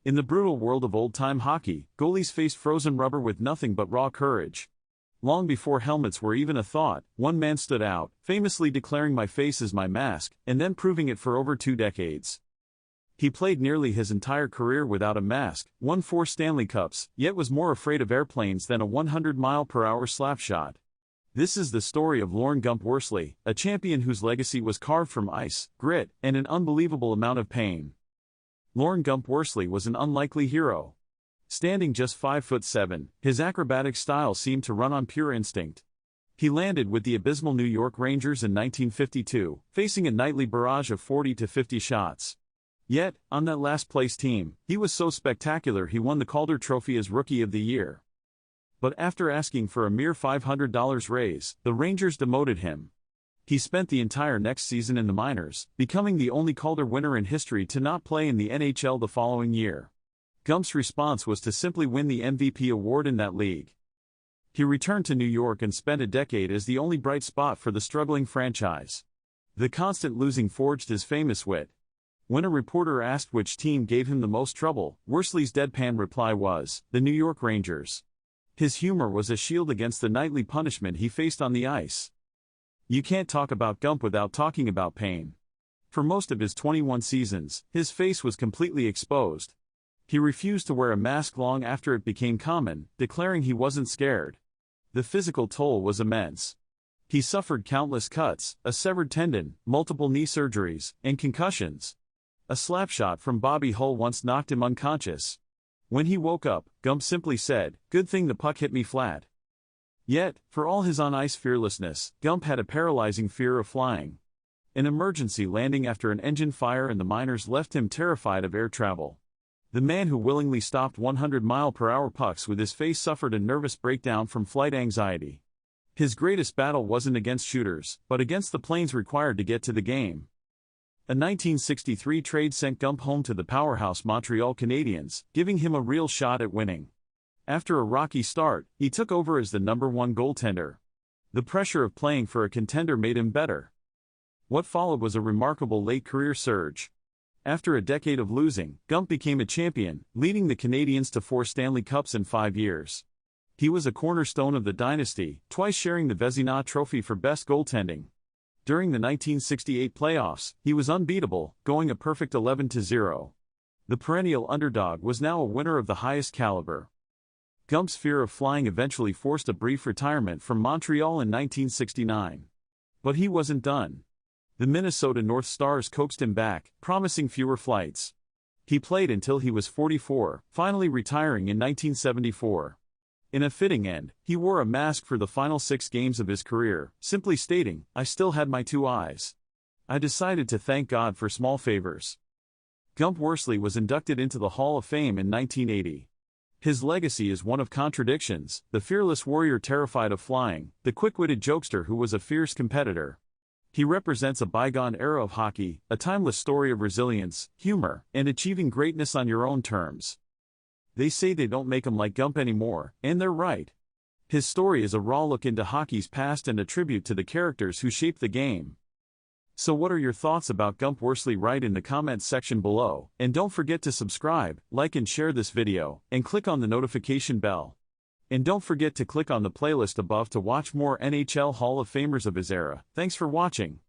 In the brutal world of old-time hockey, goalies faced frozen rubber with nothing but raw courage. Long before helmets were even a thought, one man stood out, famously declaring "My face is my mask," and then proving it for over 2 decades. He played nearly his entire career without a mask, won 4 Stanley Cups, yet was more afraid of airplanes than a 100-mile-per-hour slapshot. This is the story of Gump Worsley, a champion whose legacy was carved from ice, grit, and an unbelievable amount of pain. Gump Worsley was an unlikely hero. Standing just 5'7", his acrobatic style seemed to run on pure instinct. He landed with the abysmal New York Rangers in 1952, facing a nightly barrage of 40 to 50 shots. Yet, on that last-place team, he was so spectacular he won the Calder Trophy as Rookie of the Year. But after asking for a mere $500 raise, the Rangers demoted him. He spent the entire next season in the minors, becoming the only Calder winner in history to not play in the NHL the following year. Gump's response was to simply win the MVP award in that league. He returned to New York and spent a decade as the only bright spot for the struggling franchise. The constant losing forged his famous wit. When a reporter asked which team gave him the most trouble, Worsley's deadpan reply was, "The New York Rangers." His humor was a shield against the nightly punishment he faced on the ice. You can't talk about Gump without talking about pain. For most of his 21 seasons, his face was completely exposed. He refused to wear a mask long after it became common, declaring he wasn't scared. The physical toll was immense. He suffered countless cuts, a severed tendon, multiple knee surgeries, and concussions. A slapshot from Bobby Hull once knocked him unconscious. When he woke up, Gump simply said, "Good thing the puck hit me flat." Yet, for all his on-ice fearlessness, Gump had a paralyzing fear of flying. An emergency landing after an engine fire in the minors left him terrified of air travel. The man who willingly stopped 100-mile-per-hour pucks with his face suffered a nervous breakdown from flight anxiety. His greatest battle wasn't against shooters, but against the planes required to get to the game. A 1963 trade sent Gump home to the powerhouse Montreal Canadiens, giving him a real shot at winning. After a rocky start, he took over as the #1 goaltender. The pressure of playing for a contender made him better. What followed was a remarkable late-career surge. After a decade of losing, Gump became a champion, leading the Canadiens to 4 Stanley Cups in 5 years. He was a cornerstone of the dynasty, twice sharing the Vezina Trophy for best goaltending. During the 1968 playoffs, he was unbeatable, going a perfect 11-0. The perennial underdog was now a winner of the highest caliber. Gump's fear of flying eventually forced a brief retirement from Montreal in 1969. But he wasn't done. The Minnesota North Stars coaxed him back, promising fewer flights. He played until he was 44, finally retiring in 1974. In a fitting end, he wore a mask for the final 6 games of his career, simply stating, "I still had my 2 eyes. I decided to thank God for small favors." Gump Worsley was inducted into the Hall of Fame in 1980. His legacy is one of contradictions: the fearless warrior terrified of flying, the quick-witted jokester who was a fierce competitor. He represents a bygone era of hockey, a timeless story of resilience, humor, and achieving greatness on your own terms. They say they don't make 'em like Gump anymore, and they're right. His story is a raw look into hockey's past and a tribute to the characters who shaped the game. So what are your thoughts about Gump Worsley? Write in the comments section below, and don't forget to subscribe, like and share this video, and click on the notification bell. And don't forget to click on the playlist above to watch more NHL Hall of Famers of his era. Thanks for watching.